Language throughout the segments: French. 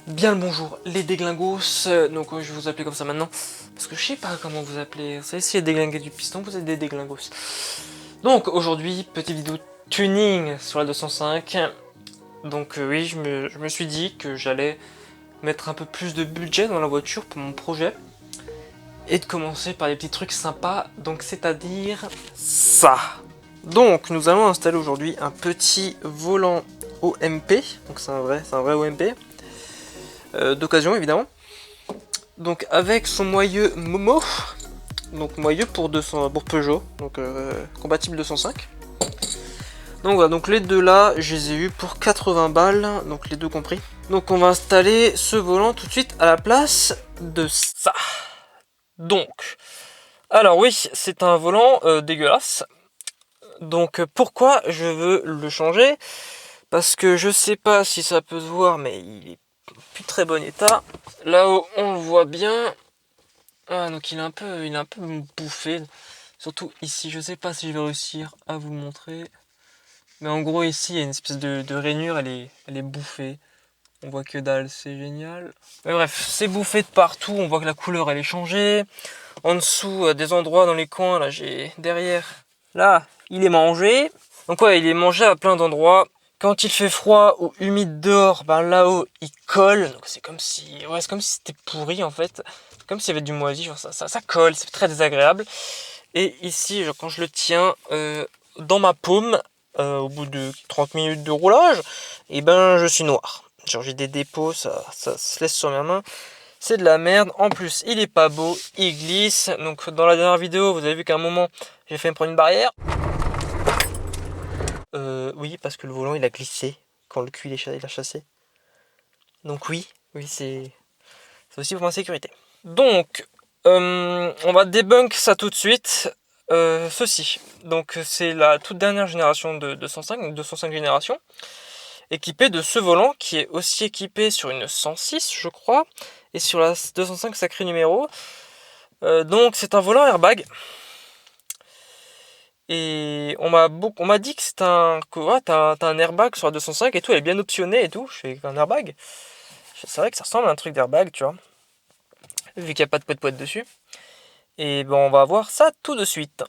Bien le bonjour les déglingos, donc je vais vous appeler comme ça maintenant, parce que je sais pas comment vous appeler, vous savez si les déglingués du piston, vous êtes des déglingos. Donc aujourd'hui, petite vidéo tuning sur la 205, donc oui, je me suis dit que j'allais mettre un peu plus de budget dans la voiture pour mon projet, et de commencer par des petits trucs sympas, donc c'est-à-dire ça. Donc nous allons installer aujourd'hui un petit volant OMP, donc c'est un vrai OMP, d'occasion évidemment. Donc avec son moyeu Momo, donc moyeu pour 200 pour Peugeot, donc compatible 205. Donc voilà, donc les deux là, je les ai eu pour 80 balles, donc les deux compris. Donc on va installer ce volant tout de suite à la place de ça. Donc, alors oui, c'est un volant dégueulasse. Donc pourquoi je veux le changer? Parce que je sais pas si ça peut se voir, mais il est plus très bon état. Là-haut, on le voit bien. Ah, donc il est un peu bouffé. Surtout ici, je sais pas si je vais réussir à vous le montrer. Mais en gros, ici, il y a une espèce de rainure, elle est bouffée. On voit que dalle, c'est génial. Mais bref, c'est bouffé de partout. On voit que la couleur, elle est changée. En dessous, des endroits dans les coins, là, j'ai derrière. Là, il est mangé. Donc ouais, il est mangé à plein d'endroits. Quand il fait froid ou humide dehors, ben là-haut, il colle. Donc c'est comme si, ouais, c'est comme si c'était pourri en fait. Comme s'il y avait du moisi, genre ça colle, c'est très désagréable. Et ici, genre, quand je le tiens dans ma paume, au bout de 30 minutes de roulage, et ben je suis noir. Genre j'ai des dépôts, ça se laisse sur ma main. C'est de la merde. En plus, il est pas beau, il glisse. Donc dans la dernière vidéo, vous avez vu qu'à un moment, j'ai fait me prendre une barrière. Oui, parce que le volant il a glissé quand le cul il a chassé. Donc oui, c'est aussi pour ma sécurité. Donc, on va debunk ça tout de suite. Ceci. Donc, c'est la toute dernière génération de 205, donc 205 génération, équipée de ce volant qui est aussi équipé sur une 106, je crois, et sur la 205 sacré numéro. Donc, c'est un volant airbag. Et on m'a dit que t'as un airbag sur la 205 et tout, elle est bien optionnée et tout. Je fais un airbag. C'est vrai que ça ressemble à un truc d'airbag, tu vois, vu qu'il n'y a pas de poète-poète dessus. Et ben on va voir ça tout de suite.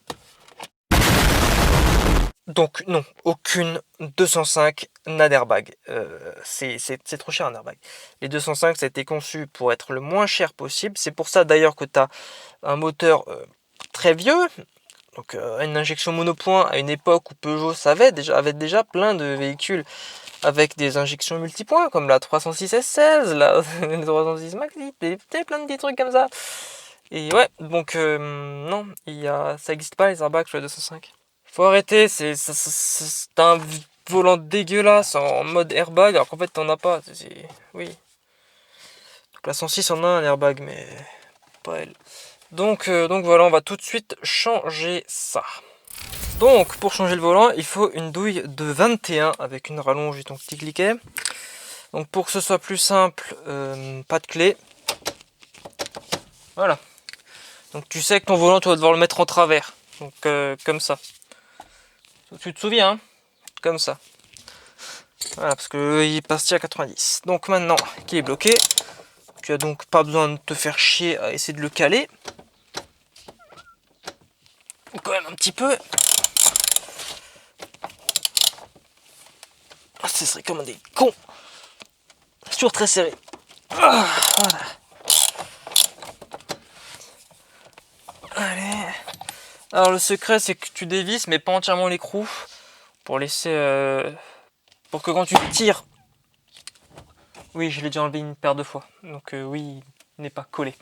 Donc non, aucune 205 n'a d'airbag. C'est trop cher un airbag. Les 205 ça a été conçu pour être le moins cher possible. C'est pour ça d'ailleurs que tu as un moteur très vieux. Donc une injection monopoint à une époque où Peugeot avait déjà plein de véhicules avec des injections multipoints comme la 306 S16, la 306 Maxi, plein de petits trucs comme ça. Et ouais, donc non, ça n'existe pas les airbags sur la 205. Faut arrêter, c'est un volant dégueulasse en mode airbag alors qu'en fait t'en as pas. Oui. Donc la 106 en a un airbag mais pas elle. Donc voilà, on va tout de suite changer ça. Donc pour changer le volant, il faut une douille de 21 avec une rallonge et ton petit cliquet. Donc pour que ce soit plus simple, pas de clé. Voilà. Donc tu sais que ton volant, tu vas devoir le mettre en travers. Donc comme ça. Tu te souviens, hein, comme ça. Voilà, parce qu'il est parti à 90. Donc maintenant qu'il est bloqué, tu as donc pas besoin de te faire chier à essayer de le caler. Quand même un petit peu. Ah, ce serait comme des cons. C'est toujours très serré. Ah, voilà. Allez. Alors le secret c'est que tu dévisses mais pas entièrement l'écrou pour laisser pour que quand tu tires. Oui, je l'ai déjà enlevé une paire de fois. Donc oui, il n'est pas collé.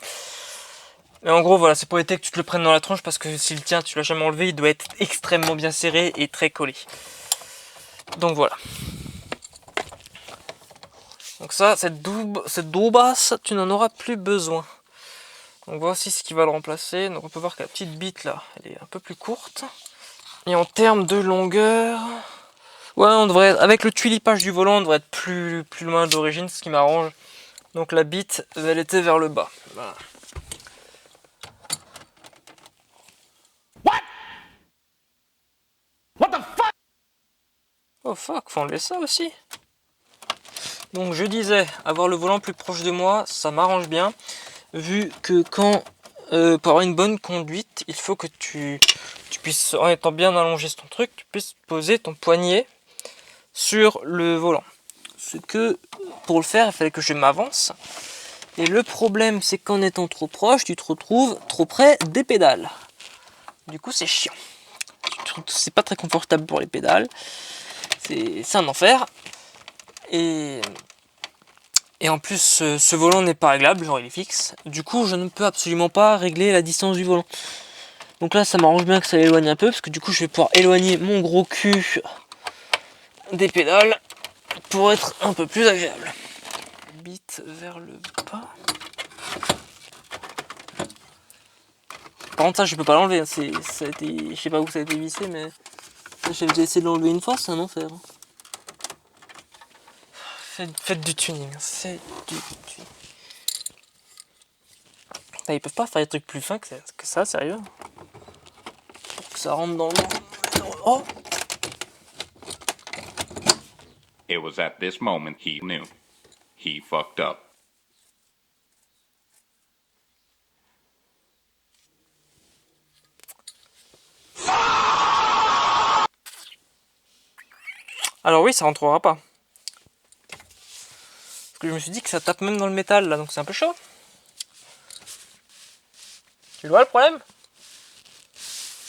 Mais en gros voilà, c'est pour éviter que tu te le prennes dans la tronche parce que s'il tient, tu l'as jamais enlevé, il doit être extrêmement bien serré et très collé. Donc voilà. Donc ça, cette doubasse, tu n'en auras plus besoin. Donc voici ce qui va le remplacer. Donc on peut voir que la petite bite là, elle est un peu plus courte. Et en termes de longueur, ouais, on devrait, avec le tulipage du volant, on devrait être plus loin d'origine, ce qui m'arrange. Donc la bite, elle était vers le bas. Voilà. What the fuck? Oh fuck, faut enlever ça aussi. Donc je disais, avoir le volant plus proche de moi, ça m'arrange bien, vu que quand, pour avoir une bonne conduite, il faut que tu puisses, en étant bien allongé sur ton truc, tu puisses poser ton poignet sur le volant. Ce que, pour le faire, il fallait que je m'avance. Et le problème, c'est qu'en étant trop proche, tu te retrouves trop près des pédales. Du coup, c'est chiant. C'est pas très confortable pour les pédales. C'est un enfer. Et en plus, ce volant n'est pas réglable, genre il est fixe. Du coup, je ne peux absolument pas régler la distance du volant. Donc là, ça m'arrange bien que ça l'éloigne un peu, parce que du coup, je vais pouvoir éloigner mon gros cul des pédales pour être un peu plus agréable. Bite vers le bas. Par contre, ça, je peux pas l'enlever. Ça a été, je sais pas où ça a été vissé, mais j'ai déjà essayé de l'enlever une fois, c'est un enfer. Faites du tuning, c'est du tuning. Ils peuvent pas faire des trucs plus fins que ça, sérieux. Pour que ça rentre dans le... Oh! It was at this moment he knew. He fucked up. Alors oui, ça rentrera pas. Parce que je me suis dit que ça tape même dans le métal, là, donc c'est un peu chaud. Tu vois le problème?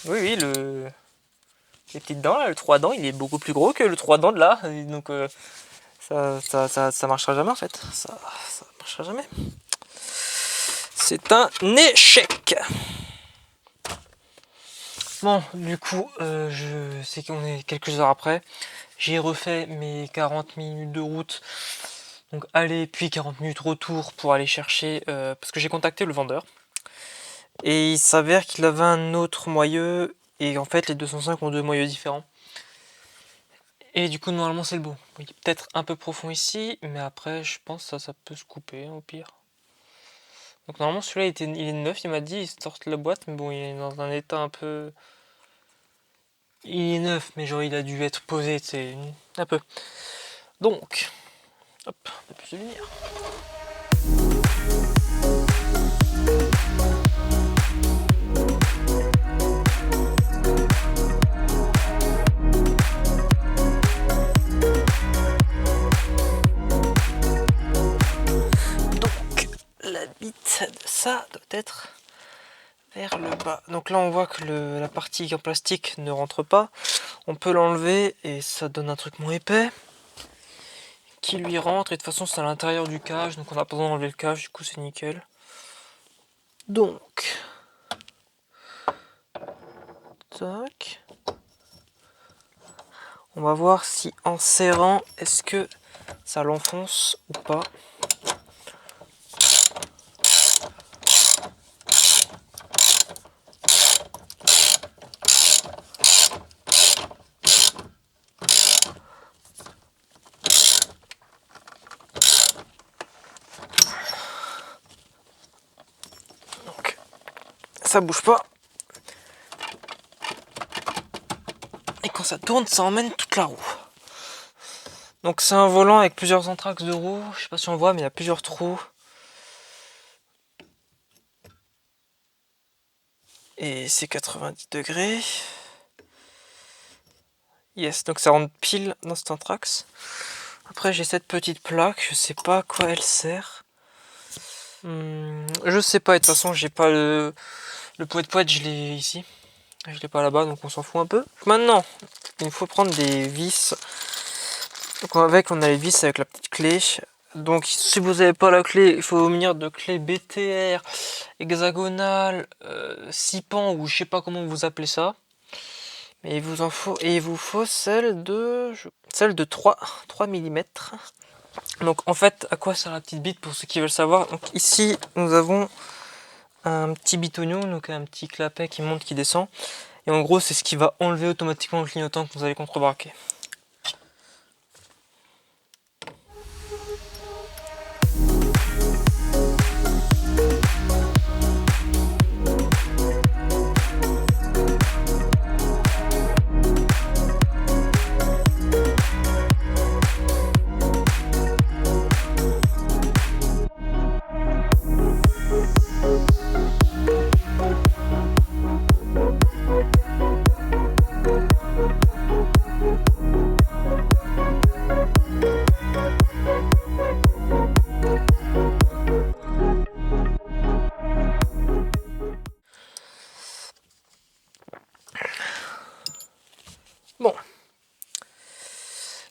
Oui, les petites dents, là, le 3 dents, il est beaucoup plus gros que le 3 dents de là. Et donc ça marchera jamais en fait. Ça marchera jamais. C'est un échec. Bon, du coup, je sais qu'on est quelques heures après. J'ai refait mes 40 minutes de route. Donc aller puis 40 minutes retour pour aller chercher... parce que j'ai contacté le vendeur. Et il s'avère qu'il avait un autre moyeu. Et en fait, les 205 ont deux moyeux différents. Et du coup, normalement, c'est le bon. Il est peut-être un peu profond ici. Mais après, je pense que ça peut se couper, au pire. Donc normalement, celui-là, il est neuf. Il m'a dit, il sort de la boîte. Mais bon, il est dans un état un peu... Il est neuf, mais genre, il a dû être posé, c'est un peu. Donc, hop, on a pu se venir. Donc, la bite de ça doit être vers le bas. Donc là, on voit que la partie en plastique ne rentre pas. On peut l'enlever et ça donne un truc moins épais qui lui rentre. Et de toute façon, c'est à l'intérieur du cage, donc on n'a pas besoin d'enlever le cage, du coup, c'est nickel. Donc, tac. On va voir si en serrant, est-ce que ça l'enfonce ou pas. Donc, ça bouge pas. Et quand ça tourne, ça emmène toute la roue. Donc c'est un volant avec plusieurs entraxes de roues. Je sais pas si on voit, mais il y a plusieurs trous. Et c'est 90 degrés. Yes, donc ça rentre pile dans cet anthrax. Après j'ai cette petite plaque, je sais pas à quoi elle sert. Je sais pas, de toute façon j'ai pas le poète, je l'ai ici. Je l'ai pas là-bas, donc on s'en fout un peu. Maintenant, il faut prendre des vis. Donc avec, on a les vis avec la petite clé. Donc si vous n'avez pas la clé, il faut munir de clé BTR, hexagonale, 6 pans ou je sais pas comment vous appelez ça. Mais il vous faut celle de 3 mm. Donc en fait, à quoi sert la petite bite pour ceux qui veulent savoir. Donc ici, nous avons un petit bitonio, donc un petit clapet qui monte, qui descend. Et en gros, c'est ce qui va enlever automatiquement le clignotant que vous allez contrebraquer.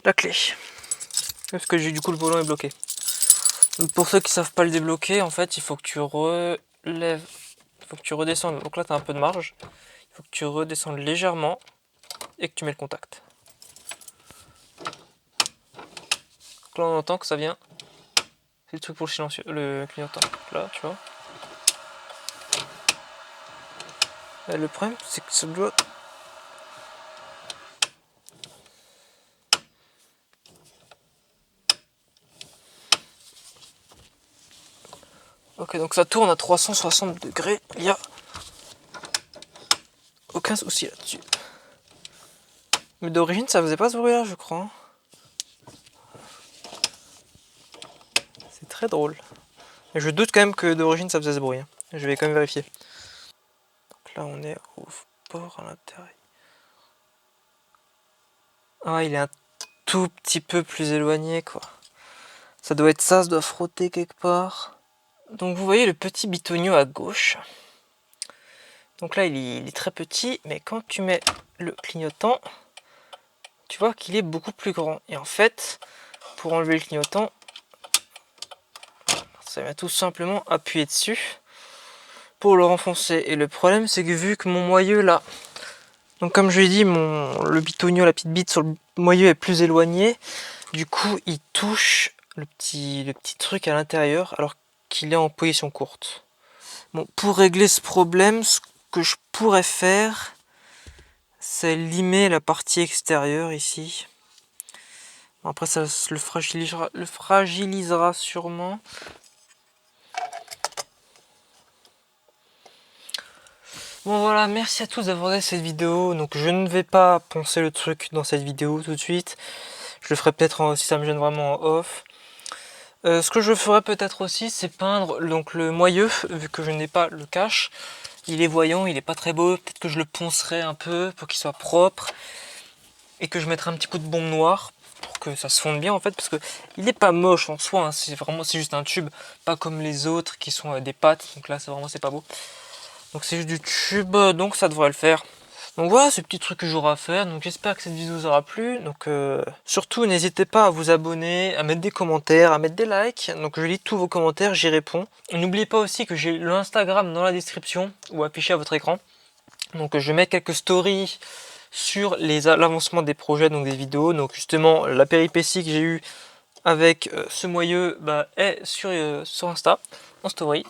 la clé. Parce que du coup le volant est bloqué. Donc pour ceux qui savent pas le débloquer, en fait il faut que tu relèves, il faut que tu redescendes. Donc là tu as un peu de marge. Il faut que tu redescendes légèrement et que tu mets le contact. Donc là on entend que ça vient. C'est le truc pour le silencieux, le clignotant. Là tu vois. Et le problème c'est que ça doit... Ok, donc ça tourne à 360 degrés, il n'y a aucun souci là-dessus. Mais d'origine ça faisait pas ce bruit là je crois. C'est très drôle. Et je doute quand même que d'origine ça faisait ce bruit. Je vais quand même vérifier. Donc là on est au port à l'intérieur. Ah, il est un tout petit peu plus éloigné quoi. Ça doit être ça doit frotter quelque part. Donc vous voyez le petit bitonio à gauche. Donc là il est très petit, mais quand tu mets le clignotant, tu vois qu'il est beaucoup plus grand. Et en fait, pour enlever le clignotant, ça va tout simplement appuyer dessus pour le renfoncer. Et le problème c'est que vu que mon moyeu là, donc comme je l'ai dit, le bitonio, la petite bite sur le moyeu est plus éloigné, du coup il touche le petit truc à l'intérieur alors qu'il est en position courte. Bon, pour régler ce problème, ce que je pourrais faire, c'est limer la partie extérieure ici. Bon, après ça le fragilisera sûrement. Bon voilà, merci à tous d'avoir regardé cette vidéo. Donc je ne vais pas poncer le truc dans cette vidéo tout de suite. Je le ferai peut-être si ça me gêne vraiment en off. Ce que je ferai peut-être aussi, c'est peindre donc le moyeu, vu que je n'ai pas le cache. Il est voyant, il est pas très beau. Peut-être que je le poncerai un peu pour qu'il soit propre. Et que je mettrai un petit coup de bombe noire pour que ça se fonde bien en fait. Parce que il n'est pas moche en soi, hein. C'est juste un tube. Pas comme les autres qui sont des pâtes. Donc là, c'est pas beau. Donc c'est juste du tube, donc ça devrait le faire. Donc voilà, ce petit truc que j'aurai à faire. Donc j'espère que cette vidéo vous aura plu. Donc surtout, n'hésitez pas à vous abonner, à mettre des commentaires, à mettre des likes. Donc je lis tous vos commentaires, j'y réponds. N'oubliez pas aussi que j'ai l'Instagram dans la description ou affiché à votre écran. Donc je mets quelques stories sur l'avancement des projets, donc des vidéos. Donc justement, la péripétie que j'ai eue avec ce moyeu est sur Insta, en story.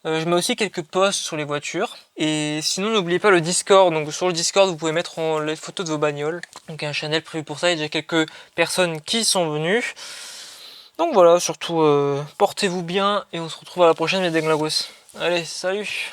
Je mets aussi quelques posts sur les voitures. Et sinon, n'oubliez pas le Discord. Donc sur le Discord, vous pouvez mettre les photos de vos bagnoles. Donc il y a un channel prévu pour ça. Il y a déjà quelques personnes qui sont venues. Donc voilà, surtout portez-vous bien et on se retrouve à la prochaine, mes déglingos. Allez, salut!